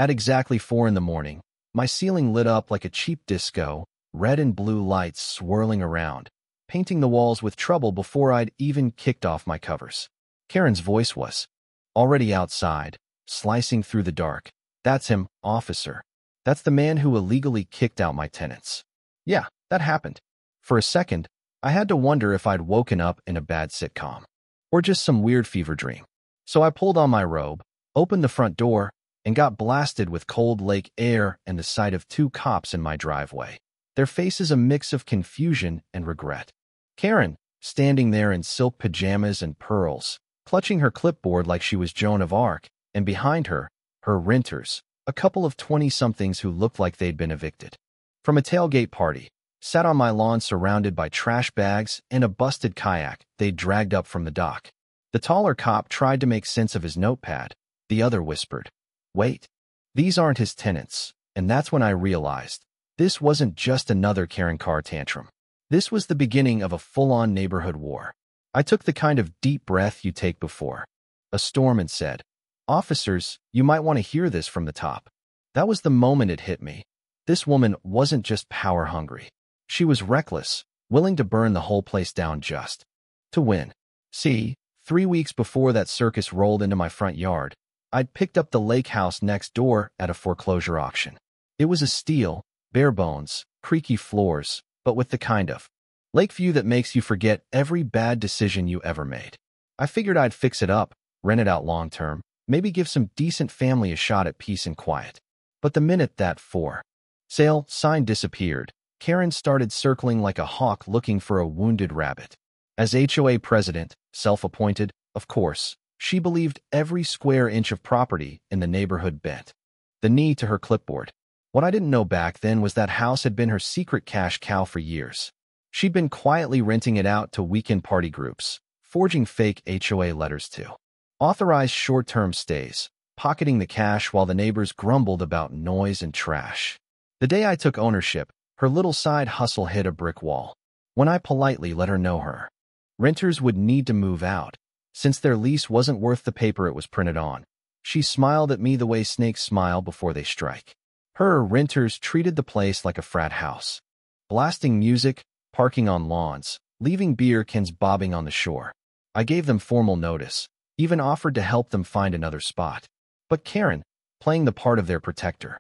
At exactly 4 in the morning, my ceiling lit up like a cheap disco, red and blue lights swirling around, painting the walls with trouble before I'd even kicked off my covers. Karen's voice was already outside, slicing through the dark. "That's him, officer. That's the man who illegally kicked out my tenants." Yeah, that happened. For a second, I had to wonder if I'd woken up in a bad sitcom, or just some weird fever dream. So I pulled on my robe, opened the front door, and got blasted with cold lake air and the sight of 2 cops in my driveway. Their faces a mix of confusion and regret. Karen, standing there in silk pajamas and pearls, clutching her clipboard like she was Joan of Arc, and behind her, her renters, a couple of 20-somethings who looked like they'd been evicted from a tailgate party, sat on my lawn surrounded by trash bags and a busted kayak they'd dragged up from the dock. The taller cop tried to make sense of his notepad. The other whispered, "Wait, these aren't his tenants." And that's when I realized this wasn't just another Karen car tantrum. This was the beginning of a full-on neighborhood war. I took the kind of deep breath you take before a storm and said, "Officers, you might want to hear this from the top." That was the moment it hit me. This woman wasn't just power-hungry. She was reckless, willing to burn the whole place down just to win. See, 3 weeks before that circus rolled into my front yard, I'd picked up the lake house next door at a foreclosure auction. It was a steal, bare bones, creaky floors, but with the kind of lake view that makes you forget every bad decision you ever made. I figured I'd fix it up, rent it out long-term, maybe give some decent family a shot at peace and quiet. But the minute that for sale sign disappeared, Karen started circling like a hawk looking for a wounded rabbit. As HOA president, self-appointed, of course, she believed every square inch of property in the neighborhood bent the knee to her clipboard. What I didn't know back then was that house had been her secret cash cow for years. She'd been quietly renting it out to weekend party groups, forging fake HOA letters to authorize short-term stays, pocketing the cash while the neighbors grumbled about noise and trash. The day I took ownership, her little side hustle hit a brick wall. When I politely let her know her renters would need to move out, since their lease wasn't worth the paper it was printed on, she smiled at me the way snakes smile before they strike. Her renters treated the place like a frat house, blasting music, parking on lawns, leaving beer cans bobbing on the shore. I gave them formal notice, even offered to help them find another spot. But Karen, playing the part of their protector,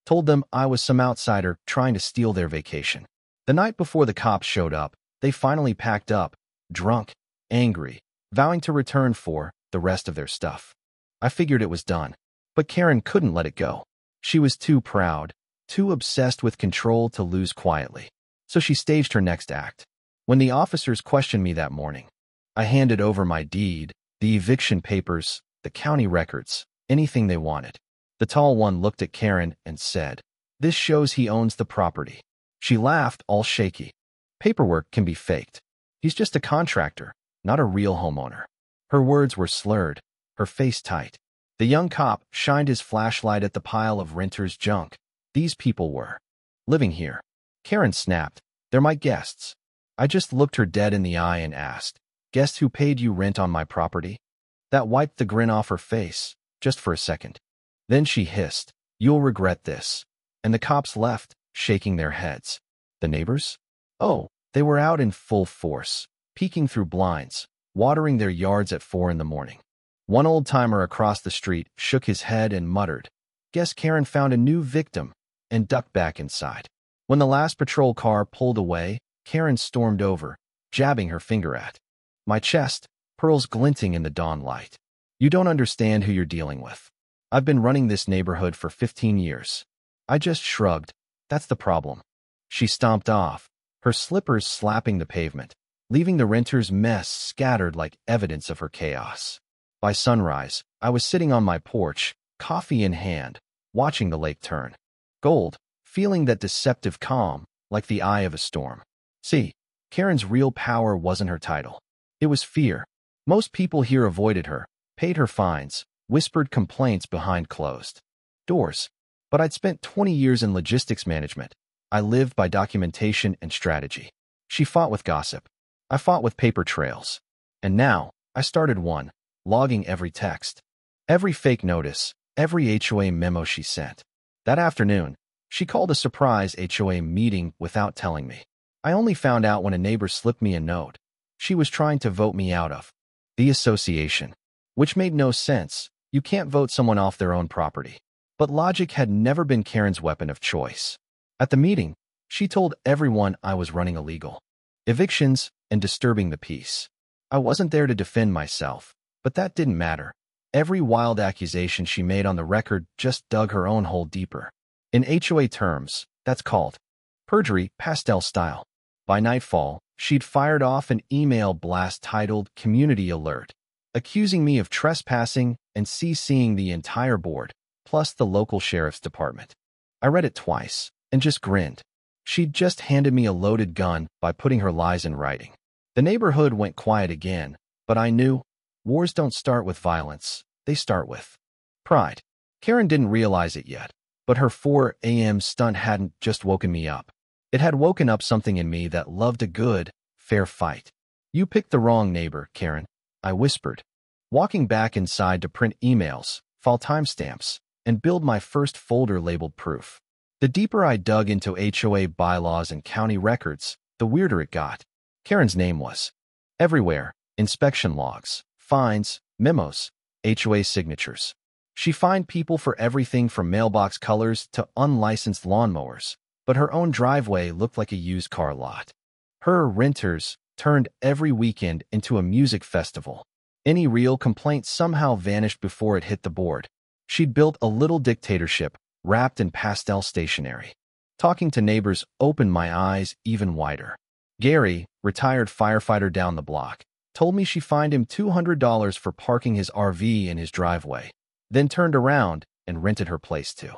told them I was some outsider trying to steal their vacation. The night before the cops showed up, they finally packed up, drunk, angry, vowing to return for the rest of their stuff. I figured it was done, but Karen couldn't let it go. She was too proud, too obsessed with control to lose quietly. So she staged her next act. When the officers questioned me that morning, I handed over my deed, the eviction papers, the county records, anything they wanted. The tall one looked at Karen and said, "This shows he owns the property." She laughed, all shaky. "Paperwork can be faked. He's just a contractor, not a real homeowner." Her words were slurred, her face tight. The young cop shined his flashlight at the pile of renters' junk. These people were living here. Karen snapped, "They're my guests." I just looked her dead in the eye and asked, "Guess who paid you rent on my property?" That wiped the grin off her face, just for a second. Then she hissed, "You'll regret this." And the cops left, shaking their heads. The neighbors? Oh, they were out in full force, peeking through blinds, watering their yards at 4 in the morning. One old-timer across the street shook his head and muttered, "Guess Karen found a new victim," and ducked back inside. When the last patrol car pulled away, Karen stormed over, jabbing her finger at my chest, pearls glinting in the dawn light. "You don't understand who you're dealing with. I've been running this neighborhood for 15 years. I just shrugged. That's the problem." She stomped off, her slippers slapping the pavement, leaving the renters' mess scattered like evidence of her chaos. By sunrise, I was sitting on my porch, coffee in hand, watching the lake turn gold, feeling that deceptive calm, like the eye of a storm. See, Karen's real power wasn't her title. It was fear. Most people here avoided her, paid her fines, whispered complaints behind closed doors. But I'd spent 20 years in logistics management. I lived by documentation and strategy. She fought with gossip. I fought with paper trails. And now, I started one, logging every text, every fake notice, every HOA memo she sent. That afternoon, she called a surprise HOA meeting without telling me. I only found out when a neighbor slipped me a note. She was trying to vote me out of the association, which made no sense. You can't vote someone off their own property. But logic had never been Karen's weapon of choice. At the meeting, she told everyone I was running illegal evictions and disturbing the peace. I wasn't there to defend myself, but that didn't matter. Every wild accusation she made on the record just dug her own hole deeper. In HOA terms, that's called perjury, pastel style. By nightfall, she'd fired off an email blast titled Community Alert, accusing me of trespassing and CCing the entire board, plus the local sheriff's department. I read it twice and just grinned. She'd just handed me a loaded gun by putting her lies in writing. The neighborhood went quiet again, but I knew wars don't start with violence, they start with pride. Karen didn't realize it yet, but her 4 a.m. stunt hadn't just woken me up. It had woken up something in me that loved a good, fair fight. You picked the wrong neighbor, Karen, I whispered, walking back inside to print emails, file timestamps, and build my first folder labeled proof. The deeper I dug into HOA bylaws and county records, the weirder it got. Karen's name was everywhere: inspection logs, fines, memos, HOA signatures. She fined people for everything from mailbox colors to unlicensed lawnmowers, but her own driveway looked like a used car lot. Her renters turned every weekend into a music festival. Any real complaint somehow vanished before it hit the board. She'd built a little dictatorship wrapped in pastel stationery. Talking to neighbors opened my eyes even wider. Gary, retired firefighter down the block, told me she fined him $200 for parking his RV in his driveway, then turned around and rented her place too.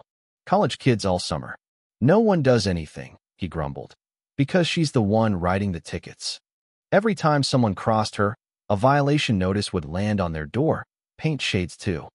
College kids all summer. No one does anything, he grumbled, because she's the one writing the tickets. Every time someone crossed her, a violation notice would land on their door, paint shades too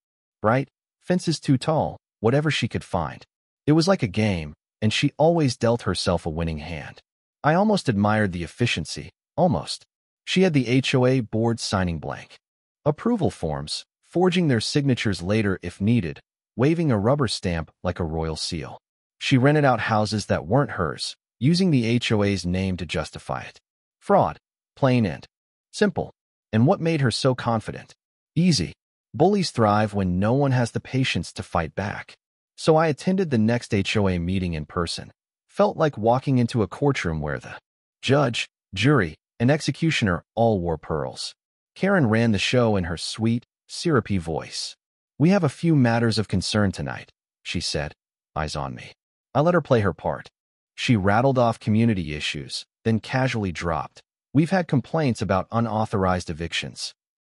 bright, fences too tall, whatever she could find. It was like a game, and she always dealt herself a winning hand. I almost admired the efficiency, almost. She had the HOA board signing blank approval forms, forging their signatures later if needed, waving a rubber stamp like a royal seal. She rented out houses that weren't hers, using the HOA's name to justify it. Fraud. Plain and simple. And what made her so confident? Easy. Bullies thrive when no one has the patience to fight back. So I attended the next HOA meeting in person. Felt like walking into a courtroom where the judge, jury, and executioner all wore pearls. Karen ran the show in her sweet, syrupy voice. "We have a few matters of concern tonight," she said, eyes on me. I let her play her part. She rattled off community issues, then casually dropped. "We've had complaints about unauthorized evictions."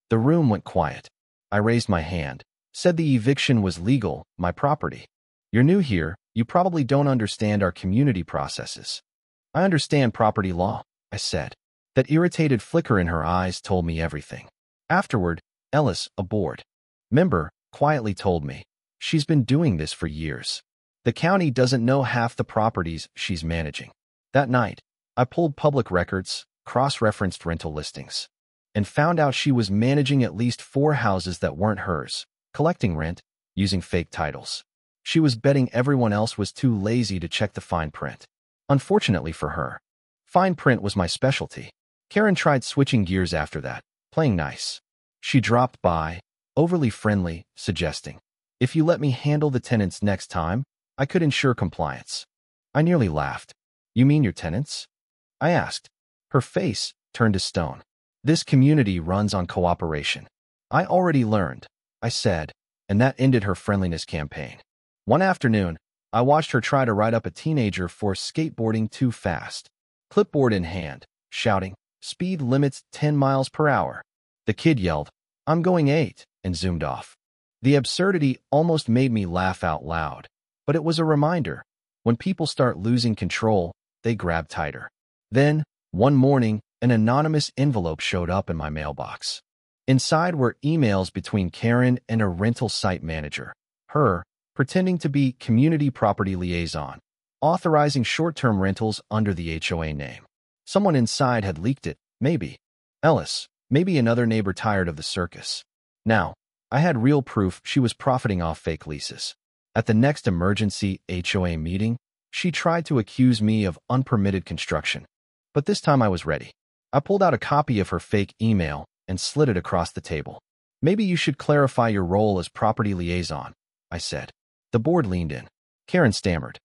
The room went quiet. I raised my hand, said the eviction was legal, my property. "You're new here, you probably don't understand our community processes." "I understand property law," I said. That irritated flicker in her eyes told me everything. Afterward, Ellis, a board member, quietly told me, "She's been doing this for years. The county doesn't know half the properties she's managing." That night, I pulled public records, cross-referenced rental listings, and found out she was managing at least 4 houses that weren't hers, collecting rent, using fake titles. She was betting everyone else was too lazy to check the fine print. Unfortunately for her, fine print was my specialty. Karen tried switching gears after that, playing nice. She dropped by, overly friendly, suggesting, "If you let me handle the tenants next time, I could ensure compliance." I nearly laughed. "You mean your tenants?" I asked. Her face turned to stone. "This community runs on cooperation." "I already learned," I said, and that ended her friendliness campaign. One afternoon, I watched her try to write up a teenager for skateboarding too fast, clipboard in hand, shouting, "Speed limits 10 miles per hour." The kid yelled, "I'm going 8," and zoomed off. The absurdity almost made me laugh out loud, but it was a reminder. When people start losing control, they grab tighter. Then, one morning, an anonymous envelope showed up in my mailbox. Inside were emails between Karen and a rental site manager, her pretending to be community property liaison, authorizing short-term rentals under the HOA name. Someone inside had leaked it, maybe Ellis, maybe another neighbor tired of the circus. Now, I had real proof she was profiting off fake leases. At the next emergency HOA meeting, she tried to accuse me of unpermitted construction. But this time I was ready. I pulled out a copy of her fake email and slid it across the table. Maybe you should clarify your role as property liaison, I said. The board leaned in. Karen stammered.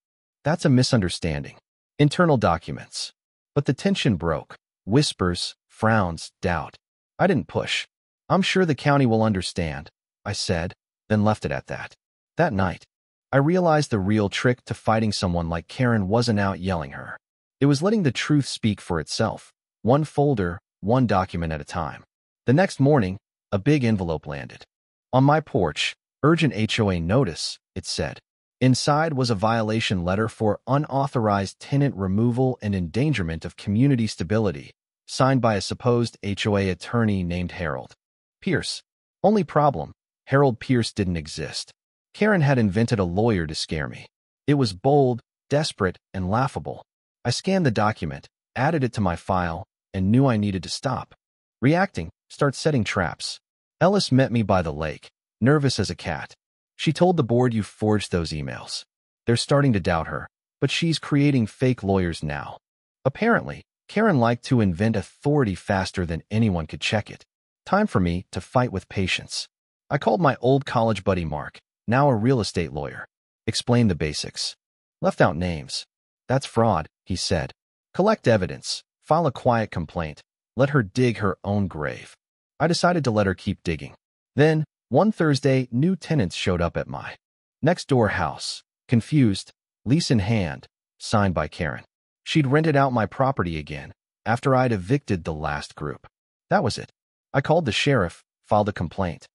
That's a misunderstanding. Internal documents. But the tension broke. Whispers, frowns, doubt. I didn't push. I'm sure the county will understand, I said, then left it at that. That night, I realized the real trick to fighting someone like Karen wasn't out yelling her. It was letting the truth speak for itself, one folder, one document at a time. The next morning, a big envelope landed. On my porch, urgent HOA notice, it said. Inside was a violation letter for unauthorized tenant removal and endangerment of community stability, signed by a supposed HOA attorney named Harold Pierce. Only problem, Harold Pierce didn't exist. Karen had invented a lawyer to scare me. It was bold, desperate, and laughable. I scanned the document, added it to my file, and knew I needed to stop reacting, start setting traps. Ellis met me by the lake, nervous as a cat. She told the board you forged those emails. They're starting to doubt her, but she's creating fake lawyers now. Apparently, Karen liked to invent authority faster than anyone could check it. Time for me to fight with patience. I called my old college buddy Mark, now a real estate lawyer. Explained the basics. Left out names. That's fraud, he said. Collect evidence, file a quiet complaint, let her dig her own grave. I decided to let her keep digging. Then, one Thursday, new tenants showed up at my next-door house. Confused, lease in hand, signed by Karen. She'd rented out my property again, after I'd evicted the last group. That was it. I called the sheriff, filed a complaint,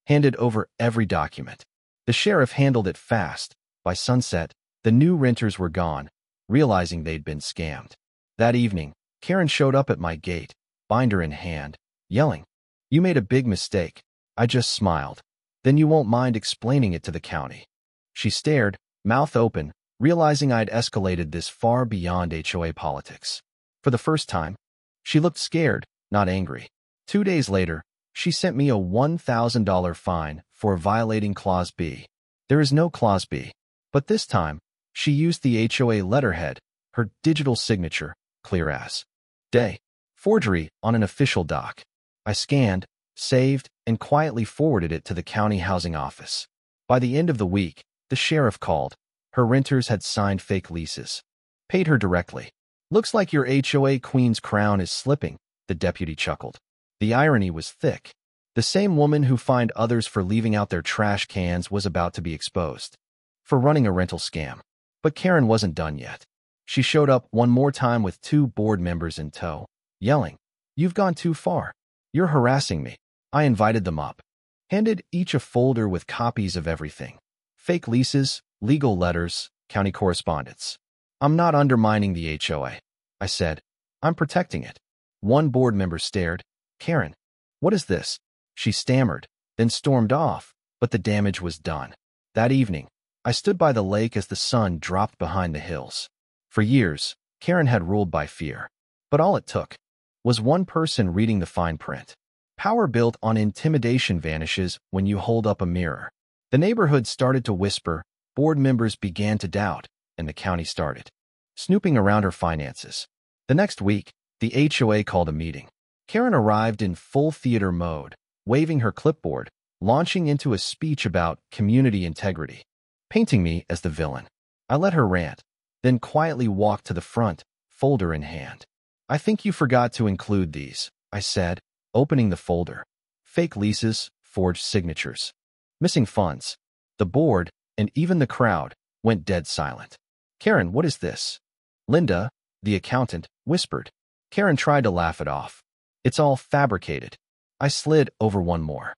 handed over every document. The sheriff handled it fast. By sunset, the new renters were gone, realizing they'd been scammed. That evening, Karen showed up at my gate, binder in hand, yelling, "You made a big mistake." I just smiled. "Then you won't mind explaining it to the county." She stared, mouth open, realizing I'd escalated this far beyond HOA politics. For the first time, she looked scared, not angry. 2 days later, she sent me a $1,000 fine for violating Clause B. There is no Clause B, but this time, she used the HOA letterhead, her digital signature, clear as day. Forgery on an official doc. I scanned, saved, and quietly forwarded it to the county housing office. By the end of the week, the sheriff called. Her renters had signed fake leases. Paid her directly. "Looks like your HOA queen's crown is slipping," the deputy chuckled. The irony was thick. The same woman who fined others for leaving out their trash cans was about to be exposed for running a rental scam. But Karen wasn't done yet. She showed up one more time with 2 board members in tow, yelling, "You've gone too far. You're harassing me." I invited them up, handed each a folder with copies of everything. Fake leases, legal letters, county correspondence. "I'm not undermining the HOA," I said. "I'm protecting it." One board member stared. "Karen, what is this?" She stammered, then stormed off, but the damage was done. That evening, I stood by the lake as the sun dropped behind the hills. For years, Karen had ruled by fear. But all it took was one person reading the fine print. Power built on intimidation vanishes when you hold up a mirror. The neighborhood started to whisper, board members began to doubt, and the county started snooping around her finances. The next week, the HOA called a meeting. Karen arrived in full theater mode, waving her clipboard, launching into a speech about community integrity, painting me as the villain. I let her rant, then quietly walked to the front, folder in hand. "I think you forgot to include these," I said, opening the folder. Fake leases, forged signatures, missing funds. The board, and even the crowd, went dead silent. "Karen, what is this?" Linda, the accountant, whispered. Karen tried to laugh it off. "It's all fabricated." I slid over one more.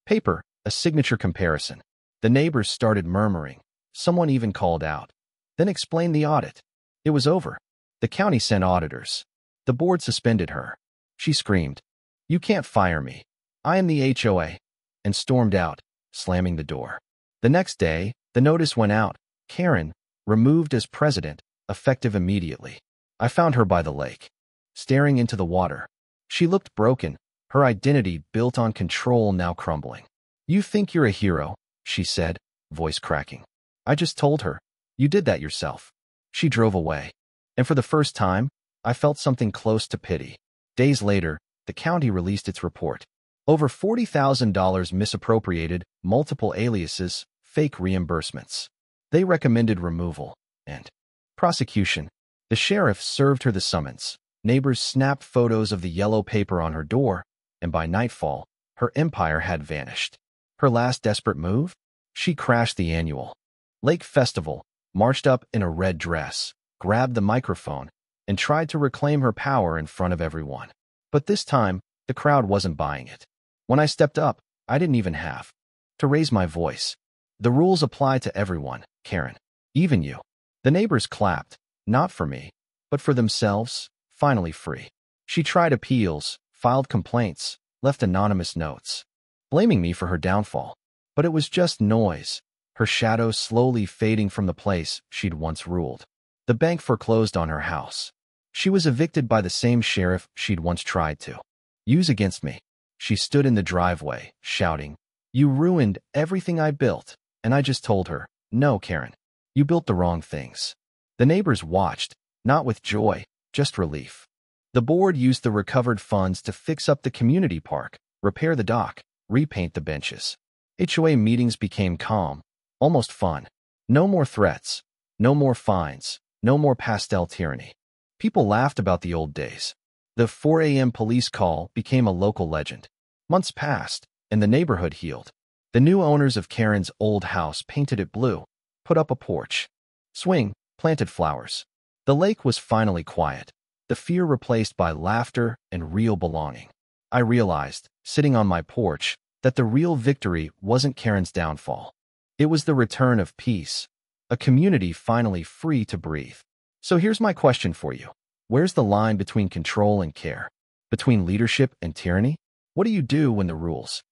Paper, a signature comparison. The neighbors started murmuring. Someone even called out. Then explained the audit. It was over. The county sent auditors. The board suspended her. She screamed, "You can't fire me. I am the HOA," and stormed out, slamming the door. The next day, the notice went out. Karen, removed as president, effective immediately. I found her by the lake, staring into the water. She looked broken, her identity built on control now crumbling. You think you're a hero, she said, voice cracking. I just told her. You did that yourself. She drove away. And for the first time, I felt something close to pity. Days later, the county released its report. Over $40,000 misappropriated, multiple aliases, fake reimbursements. They recommended removal and prosecution. The sheriff served her the summons. Neighbors snapped photos of the yellow paper on her door, and by nightfall, her empire had vanished. Her last desperate move? She crashed the annual Lake Festival, marched up in a red dress, grabbed the microphone, and tried to reclaim her power in front of everyone. But this time, the crowd wasn't buying it. When I stepped up, I didn't even have to raise my voice. The rules apply to everyone, Karen. Even you. The neighbors clapped, not for me, but for themselves, finally free. She tried appeals, filed complaints, left anonymous notes, blaming me for her downfall. But it was just noise, her shadow slowly fading from the place she'd once ruled. The bank foreclosed on her house. She was evicted by the same sheriff she'd once tried to use against me. She stood in the driveway, shouting, "You ruined everything I built." And I just told her, "No, Karen, you built the wrong things." The neighbors watched, not with joy, just relief. The board used the recovered funds to fix up the community park, repair the dock, repaint the benches. HOA meetings became calm, almost fun. No more threats, no more fines, no more pastel tyranny. People laughed about the old days. The 4 a.m. police call became a local legend. Months passed, and the neighborhood healed. The new owners of Karen's old house painted it blue, put up a porch, swing, planted flowers. The lake was finally quiet, the fear replaced by laughter and real belonging. I realized, sitting on my porch, that the real victory wasn't Karen's downfall. It was the return of peace, a community finally free to breathe. So here's my question for you. Where's the line between control and care? Between leadership and tyranny? What do you do when the rules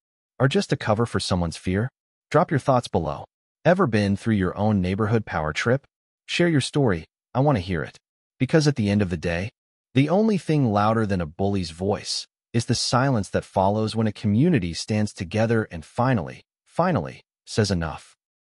are just a cover for someone's fear? Drop your thoughts below. Ever been through your own neighborhood power trip? Share your story. I want to hear it. Because at the end of the day, the only thing louder than a bully's voice is the silence that follows when a community stands together and finally says enough.